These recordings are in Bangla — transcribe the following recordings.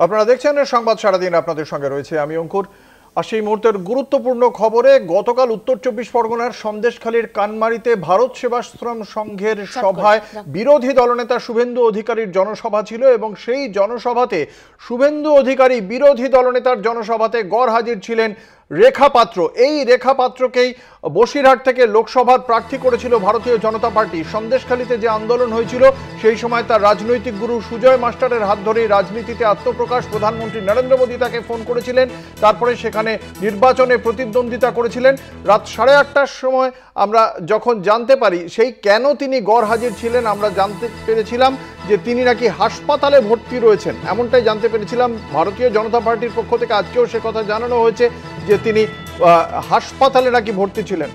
আপনারা দেখছেন সংবাদ সারাদিন, আপনাদের সঙ্গে রয়েছে আমি অঙ্কুর। আর সেই মুহূর্তের গুরুত্বপূর্ণ খবরে, গতকাল উত্তর চব্বিশ পরগনার সন্দেশখালীর কানমারিতে ভারত সেবাশ্রম সংঘের সভায় বিরোধী দলনেতা শুভেন্দু অধিকারীর জনসভা ছিল এবং সেই জনসভাতে শুভেন্দু অধিকারী বিরোধী দলনেতার জনসভাতে গড়হাজির ছিলেন রেখা পাত্র। এই রেখা পাত্রকেই বসিরহাট থেকে লোকসভার প্রার্থী করেছিল ভারতীয় জনতা পার্টি। সন্দেশখালীতে যে আন্দোলন হয়েছিল সেই সময় তার রাজনৈতিক গুরু সুজয় মাস্টারের হাত ধরেই রাজনীতিতে আত্মপ্রকাশ। প্রধানমন্ত্রী নরেন্দ্র মোদী তাকে ফোন করেছিলেন, তারপরে সেখানে নির্বাচনে প্রতিদ্বন্দ্বিতা করেছিলেন। রাত 8:30টার সময় আমরা যখন জানতে পারি সেই কেন তিনি গড়হাজির ছিলেন, আমরা জানতে পেরেছিলাম যে তিনি নাকি হাসপাতালে ভর্তি রয়েছেন, এমনটাই জানতে পেরেছিলাম। ভারতীয় জনতা পার্টির পক্ষ থেকে আজকেও সে কথা জানানো হয়েছে যে তিনি হাসপাতালে নাকি ভর্তি ছিলেন।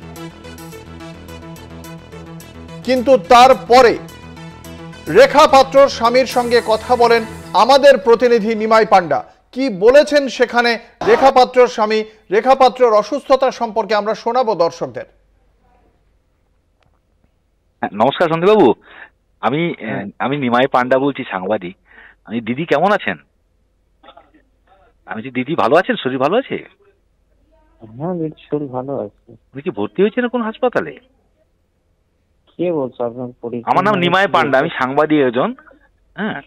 কিন্তু তারপরে রেখা পাত্রর স্বামীর সঙ্গে কথা বলেন আমাদের প্রতিনিধি নিমাই পান্ডা। কি বলেছেন সেখানে রেখা পাত্রর স্বামী, রেখা পাত্রর অসুস্থতা সম্পর্কে আমরা শোনাবো দর্শকদের। নমস্কার সন্দীপবাবু, আমি নিমাই পান্ডা বলছি, সাংবাদিক। আমি দিদি কেমন আছেন? আমি যে দিদি ভালো আছেন, শরীর ভালো আছে? হ্যাঁ দিদি শরীর ভালো আছে। আপনি কি ভর্তি হয়েছেন কোন হাসপাতালে? কে বলছো আপনার পরিচয়? আমার নাম নিমাই পান্ডা, আমি সাংবাদিক একজন। হ্যাঁ,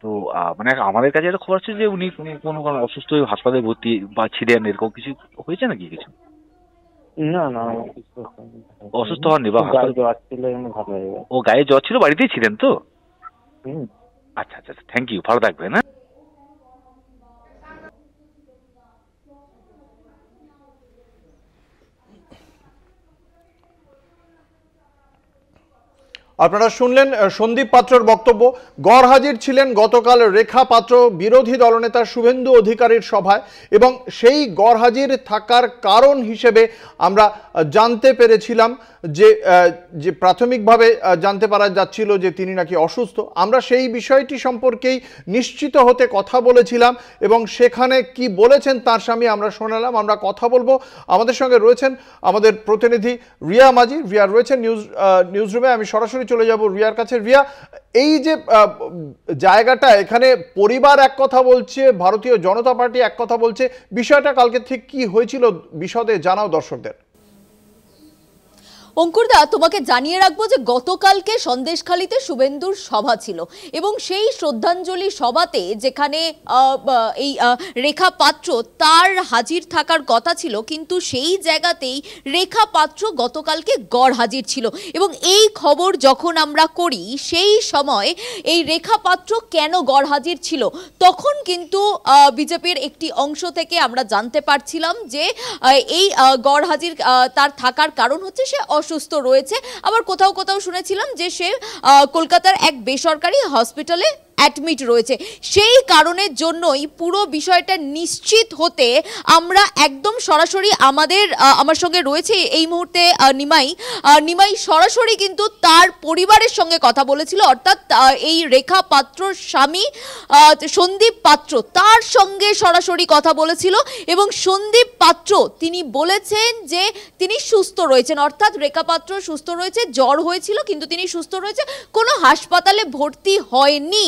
তো মানে আমাদের কাছে একটা খবর আছে যে উনি কোনো অসুস্থ হয়ে হাসপাতালে ভর্তি বা ছিলেন, এরকম কিছু হয়েছে নাকি? কিছু না না, অসুস্থ হননি বা জ্বর ছিল, ভালো হয়ে গেছে। ও গায়ে জ্বর ছিল, বাড়িতেই ছিলেন তো? আচ্ছা আচ্ছা, থ্যাংক ইউ, ভালো থাকবেন। হ্যাঁ, আপনারা শুনলেন সন্দীপ পাত্রর বক্তব্য। গড়হাজির ছিলেন গতকাল রেখা পাত্র বিরোধী দলনেতা শুভেন্দু অধিকারীর সভায়, এবং সেই গড়হাজির থাকার কারণ হিসেবে আমরা জানতে পেরেছিলাম যে প্রাথমিকভাবে জানতে পারা যাচ্ছিল যে তিনি নাকি অসুস্থ। আমরা সেই বিষয়টি সম্পর্কেই নিশ্চিত হতে কথা বলেছিলাম এবং সেখানে কি বলেছেন তার স্বামী আমরা শোনালাম। আমরা কথা বলবো, আমাদের সঙ্গে রয়েছেন আমাদের প্রতিনিধি রিয়া মাঝি। রিয়া রয়েছেন নিউজরুমে। আমি সরাসরি চলে যাব রিয়ার কাছে। রিয়া, এই যে জায়গাটা, এখানে পরিবার এক কথা বলছে, ভারতীয় জনতা পার্টি এক কথা বলছে, বিষয়টা কালকে ঠিক কি হয়েছিল বিশদে জানাও দর্শকদের। অঙ্কুরদা, তোমাকে জানিয়ে রাখবো যে গতকালকে সন্দেশখালীতে শুভেন্দুর সভা ছিল এবং সেই শ্রদ্ধাঞ্জলি সভাতে যেখানে এই রেখা পাত্র তার হাজির থাকার কথা ছিল, কিন্তু সেই জায়গাতেই রেখা পাত্র গতকালকে গড়হাজির ছিল। এবং এই খবর যখন আমরা করি সেই সময় এই রেখা পাত্র কেন গড়হাজির ছিল, তখন কিন্তু বিজেপির একটি অংশ থেকে আমরা জানতে পারছিলাম যে এই গড়হাজির তার থাকার কারণ হচ্ছে সে অসুস্থ রয়েছে। আবার কোথাও কোথাও শুনেছিলাম যে সে কলকাতার এক বেসরকারি হসপিটালে অ্যাডমিট রয়েছে। সেই কারণের জন্যই পুরো বিষয়টা নিশ্চিত হতে আমরা একদম সরাসরি আমার সঙ্গে রয়েছে এই মুহূর্তে নিমাই সরাসরি কিন্তু তার পরিবারের সঙ্গে কথা বলেছিল, অর্থাৎ এই রেখা পাত্রর স্বামী সন্দীপ পাত্র তার সঙ্গে সরাসরি কথা বলেছিল এবং সন্দীপ পাত্র তিনি বলেছেন যে তিনি সুস্থ রয়েছেন, অর্থাৎ রেখা পাত্র সুস্থ রয়েছে, জ্বর হয়েছিল কিন্তু তিনি সুস্থ রয়েছে, কোনো হাসপাতালে ভর্তি হয়নি।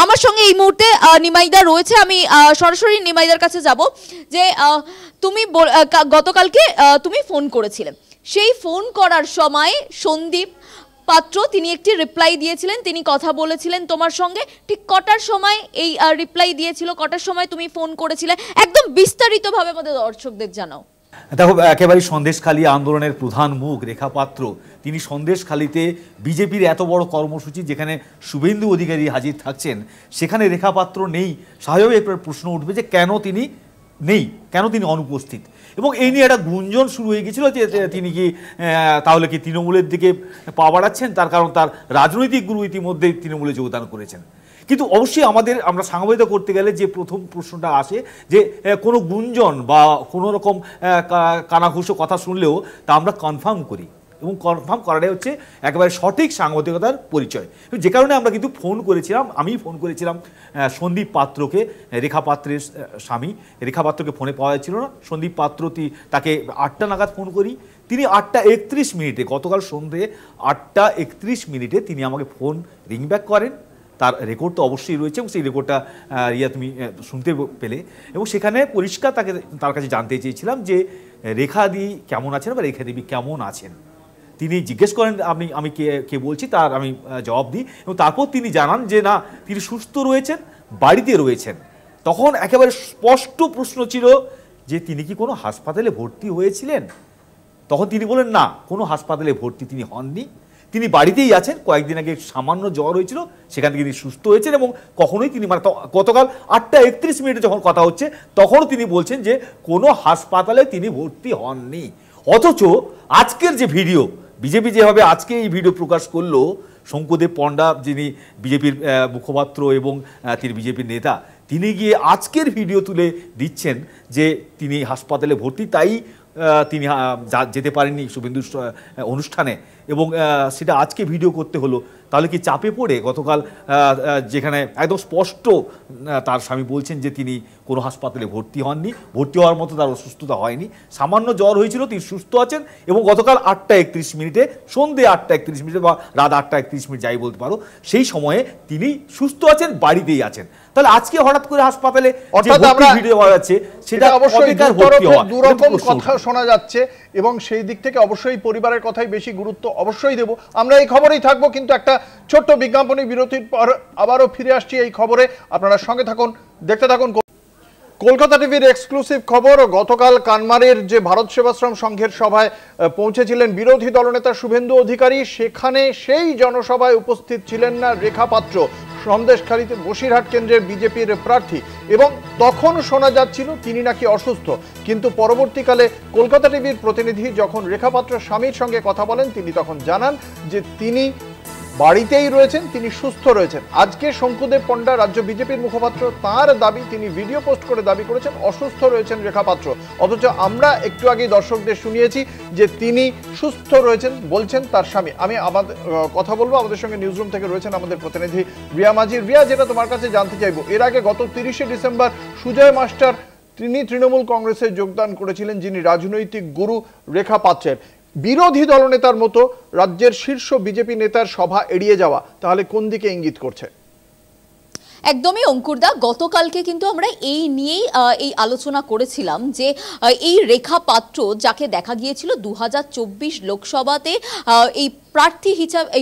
আমার সঙ্গে এই মুহূর্তে নিমাইদা রয়েছে, আমি সরাসরি নিমাইদার কাছে যাব। যে তুমি গতকালকে তুমি ফোন করেছিলে, সেই ফোন করার সময় সন্দীপ পাত্র তিনি একটি রিপ্লাই দিয়েছিলেন, তিনি কথা বলেছিলেন তোমার সঙ্গে। ঠিক কটার সময় এই রিপ্লাই দিয়েছিল, কটার সময় তুমি ফোন করেছিলে, একদম বিস্তারিতভাবে আমাদের দর্শকদের জানাও। দেখো, একেবারে সন্দেশখালী আন্দোলনের প্রধান মুখ রেখা পাত্র, তিনি সন্দেশখালীতে বিজেপির এত বড় কর্মসূচি যেখানে শুভেন্দু অধিকারী হাজির থাকছেন, সেখানে রেখা পাত্র নেই। স্বাভাবিক একটা প্রশ্ন উঠবে যে কেন তিনি নেই, কেন তিনি অনুপস্থিত। এবং এই নিয়ে একটা গুঞ্জন শুরু হয়ে গেছিল যে তিনি কি তাহলে কি তৃণমূলের দিকে পা বাড়াচ্ছেন, তার কারণ তার রাজনৈতিক গুরু ইতিমধ্যেই তৃণমূলে যোগদান করেছেন। কিন্তু অবশ্যই আমরা সাংবাদিকতা করতে গেলে যে প্রথম প্রশ্নটা আসে যে কোনো গুঞ্জন বা কোনো রকম কানাঘুষো কথা শুনলেও তা আমরা কনফার্ম করি, এবং কনফার্ম করাটাই হচ্ছে একেবারে সঠিক সাংবাদিকতার পরিচয়। যে কারণে আমরা কিন্তু আমি ফোন করেছিলাম সন্দীপ পাত্রকে, রেখা পাত্রের স্বামী। রেখা পাত্রকে ফোনে পাওয়া যাচ্ছিল না। সন্দীপ পাত্র তাকে 8টা নাগাদ ফোন করি। তিনি 8:31 মিনিটে, গতকাল সন্ধ্যে 8:31 মিনিটে তিনি আমাকে ফোন রিং ব্যাক করেন তার রেকর্ড তো অবশ্যই রয়েছে এবং সেই রেকর্ডটা রিয়া তুমি শুনতে পেলে, এবং সেখানে পরিষ্কার তার কাছে জানতে চেয়েছিলাম যে রেখাদি কেমন আছেন বা রেখা দেবী কেমন আছেন। তিনি জিজ্ঞেস করেন আমি কে বলছি, তার আমি জবাব দিই, এবং তারপর তিনি জানান যে না, তিনি সুস্থ রয়েছেন, বাড়িতে রয়েছেন। তখন একেবারে স্পষ্ট প্রশ্ন ছিল যে তিনি কি কোনো হাসপাতালে ভর্তি হয়েছিলেন? তখন তিনি বলেন না, কোনো হাসপাতালে ভর্তি তিনি হননি, তিনি বাড়িতেই আছেন। কয়েকদিন আগে সামান্য জ্বর হয়েছিল, সেখান থেকে তিনি সুস্থ হয়েছেন, এবং কখনোই তিনি মানে গতকাল 8:31 যখন কথা হচ্ছে তখনও তিনি বলছেন যে কোনো হাসপাতালে তিনি ভর্তি হননি। অথচ আজকের যে ভিডিও, বিজেপি যেভাবে আজকে এই ভিডিও প্রকাশ করলো, শঙ্কুদেব পণ্ডা যিনি বিজেপির মুখপাত্র এবং তিনি বিজেপির নেতা, তিনি গিয়ে আজকের ভিডিও তুলে দিচ্ছেন যে তিনি হাসপাতালে ভর্তি, তাই তিনি যেতে পারেননি শুভেন্দুর অনুষ্ঠানে, এবং সেটা আজকে ভিডিও করতে হলো। তাহলে কি চাপে পড়ে গতকাল যেখানে একদম স্পষ্ট তার স্বামী বলছেন যে তিনি কোনো হাসপাতালে ভর্তি হননি, ভর্তি হওয়ার মতো তার অসুস্থতা হয়নি, সামান্য জ্বর হয়েছিল, তিনি সুস্থ আছেন, এবং গতকাল 8:31 সন্ধ্যে 8:31 বা রাত 8:31 যাই বলতে পারো, সেই সময়ে তিনি সুস্থ আছেন, বাড়িতেই আছেন। তাহলে আজকে হঠাৎ করে হাসপাতালে ভিডিও পাওয়া যাচ্ছে, সেটা অবশ্যই দুরকম কথা শোনা যাচ্ছে, এবং সেই দিক থেকে অবশ্যই পরিবারের কথাই বেশি গুরুত্ব অবশ্যই দেব। আমরা এই খবরেই থাকবো, কিন্তু একটা ছোট্ট বিজ্ঞাপনী বিরতির পর আবারও ফিরে আসছি এই খবরে। আপনারা সঙ্গে থাকুন, দেখতে থাকুন কলকাতা টিভির এক্সক্লুসিভ খবর। গতকাল কানমারের যে ভারত সেবাশ্রম সংঘের সভায় পৌঁছেছিলেন বিরোধী দলনেতা শুভেন্দু অধিকারী, সেখানে সেই জনসভায় উপস্থিত ছিলেন না রেখা পাত্র, সন্দেশখালীতে বসিরহাট কেন্দ্রের বিজেপির প্রার্থী, এবং তখন শোনা যাচ্ছিল তিনি নাকি অসুস্থ। কিন্তু পরবর্তীকালে কলকাতা টিভির প্রতিনিধি যখন রেখা পাত্রের স্বামীর সঙ্গে কথা বলেন, তিনি তখন জানান যে তিনি বাড়িতেই রয়েছেন, তিনি সুস্থ রয়েছেন। আজকে শঙ্কুদেব পণ্ডা রাজ্য বিজেপির মুখপাত্র, তার দাবি, তিনি ভিডিও পোস্ট করে দাবি করেছেন অসুস্থ রয়েছেন রেখা পাত্র, অথচ আমরা একটু আগে দর্শকদের শুনিয়েছি যে তিনি সুস্থ রয়েছেন বলছেন তার স্বামী। আমি আমাদের কথা বলবো, আমাদের সঙ্গে নিউজরুম থেকে রয়েছেন আমাদের প্রতিনিধি রিয়া মাঝি। রিয়া, যেটা তোমার কাছে জানতে চাইবো, এর আগে গত 30শে ডিসেম্বর সুজয় মাস্টার তিনি তৃণমূল কংগ্রেসে যোগদান করেছিলেন, যিনি রাজনৈতিক গুরু রেখা পাত্রের। বিরোধী দলনেতার মতো রাজ্যের শীর্ষ বিজেপি নেতার সভা এড়িয়ে যাওয়া তাহলে কোন দিকে ইঙ্গিত করছে? একদমই অঙ্কুরদা, গতকালকে কিন্তু আমরা এই নিয়েই এই আলোচনা করেছিলাম যে এই রেখা পাত্র, যাকে দেখা গিয়েছিল 2024 লোকসভাতে এই প্রার্থী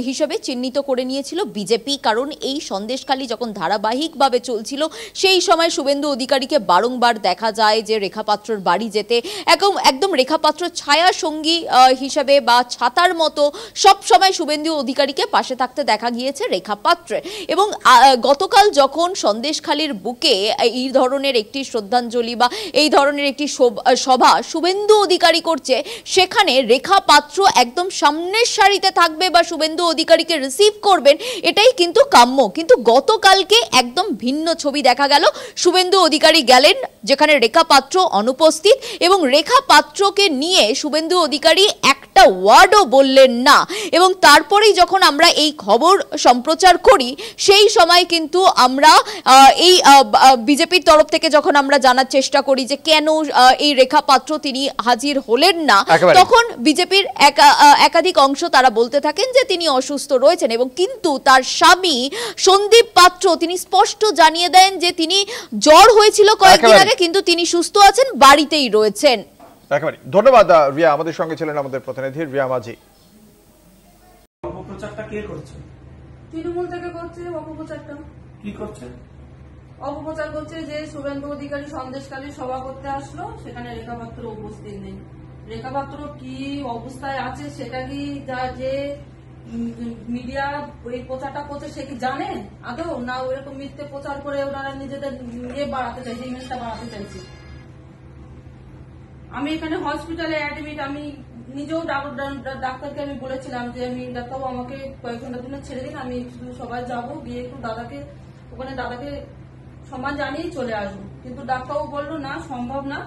হিসাবে চিহ্নিত করে নিয়েছিল বিজেপি, কারণ এই সন্দেশখালী যখন ধারাবাহিকভাবে চলছিল সেই সময় শুভেন্দু অধিকারীকে বারংবার দেখা যায় যে রেখা পাত্রর বাড়ি যেতে, একদম রেখা পাত্র ছায়া সঙ্গী হিসাবে বা ছাতার মতো সব সময় শুভেন্দু অধিকারীকে পাশে থাকতে দেখা গিয়েছে রেখা পাত্রে। এবং গতকাল যখন সন্দেশখালীর বুকে এই ধরনের একটি শ্রদ্ধাঞ্জলি বা এই ধরনের একটি সভা শুভেন্দু অধিকারী করছে, সেখানে রেখা পাত্র একদম সামনের সারিতে থাকবে বা শুভেন্দু অধিকারীকে রিসিভ করবেন, এটাই কিন্তু কাম্য। কিন্তু গতকালকে একদম ভিন্ন ছবি দেখা গেল। শুভেন্দু অধিকারী গেলেন যেখানে রেখা পাত্র অনুপস্থিত, এবং রেখা পাত্রকে নিয়ে শুভেন্দু অধিকারী একটা ওয়ার্ডও বললেন না। এবং তারপরেই যখন আমরা এই খবর সম্প্রচার করি, সেই সময় কিন্তু আমরা এই বিজেপির তরফ থেকে যখন আমরা জানার চেষ্টা করি যে কেন এই রেখা পাত্র তিনি হাজির হলেন না, তখন বিজেপির একাধিক অংশ তারা বলতে থাকেন যে তিনি অসুস্থ রয়েছেন। এবং কিন্তু তার স্বামী সন্দীপ পাত্র তিনি স্পষ্ট জানিয়ে দেন যে তিনি জ্বর হয়েছিল কয়েকদিন আগে, কিন্তু তিনি সুস্থ আছেন, বাড়িতেই রয়েছেন। একেবারে ধন্যবাদ রিয়া, আমাদের সঙ্গে ছিলেন আমাদের প্রতিনিধি রিয়া মাঝি। অপপ্রচারটা কে করছে? তৃণমূল থেকে করছে অপপ্রচারটা। কি করছে? অপপ্রচার করছে যে শুভেন্দু অধিকারী সন্দেশখালী সভা করতে আসলো, সেখানে রেখা পাত্র উপস্থিত নেই। রেখা পাত্র কি অবস্থায় আছে সেটা কি যে মিডিয়া এই প্রচারটা করছে সে কি জানে আদৌ? না ওরকম মিথ্যে প্রচার করে ওনারা নিজেদের ইয়ে বাড়াতে চাইছে, ইমেজটা বাড়াতে চাইছে। আমি এখানে হসপিটালে অ্যাডমিট, আমি নিজেও ডাক্তারকে আমি বলেছিলাম যে আমি ডাক্তারবাবু আমাকে কয়েক ঘন্টার জন্য ছেড়ে দিন, আমি শুধু সবাই যাবো, গিয়ে একটু দাদাকে সম্মান জানিয়েই চলে আসবো। কিন্তু ডাক্তারবাবু বললো না, সম্ভব না,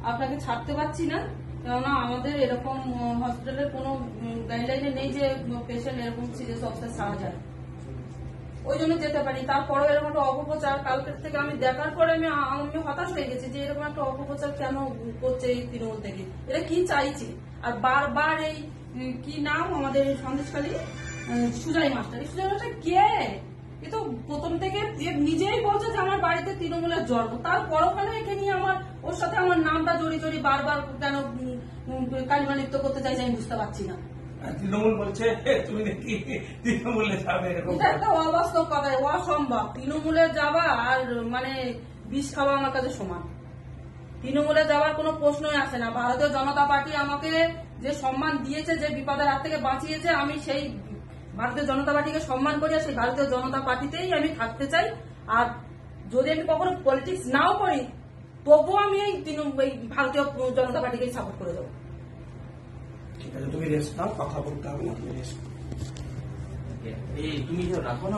আপনাকে ছাড়তে পারছি না, কেননা আমাদের এরকম হসপিটালের কোনো গাইডলাইনে নেই যে পেশেন্ট এরকম সিরিয়াস অবস্থায় ছাড়া যায়, ওই জন্য যেতে পারি। তারপরেও এরকম একটা অপপ্রচার কালকের থেকে আমি দেখার পরে আমি হতাশ হয়ে গেছি যে এরকম একটা অপপ্রচার কেন করছে এই তৃণমূল থেকে, এরা কি চাইছে। আর বারবার এই কি নাম আমাদের সন্দেশখালী সুজয় মাস্টার কে? এ তো প্রথম থেকে যে নিজেই বলছে যে আমার বাড়িতে তৃণমূলের জন্ম, তারপরও কেন একে নিয়ে আমার ওর সাথে আমার নামটা জড়িয়ে বারবার কেন কালিমা লিপ্ত করতে চাইছে আমি বুঝতে পারছি না। তৃণমূল বলছে তুমি নাকি তৃণমূলে যাবে, এরকম এটা একটা অবাস্তব কথা, অসম্ভব। তৃণমূলে যাওয়া আর মানে বিষ খাওয়া আমার কাছে সমান। তৃণমূলে যাওয়ার কোনো প্রশ্নই আসে না। ভারতীয় জনতা পার্টি আমাকে যে সম্মান দিয়েছে, যে বিপদের হাত থেকে বাঁচিয়েছে, আমি সেই ভারতীয় জনতা পার্টিকে সম্মান করি আর সেই ভারতীয় জনতা পার্টিতেই আমি থাকতে চাই। আর যদি আমি কখনো পলিটিক্স নাও করি তবুও আমি এই ভারতীয় জনতা পার্টিকেই সাপোর্ট করে দেবো। ঠিক আছে, তুমি রেস্ট নাও, কথা বলতে হবে না, তুমি রেস্ট। এই তুমি রাখো না।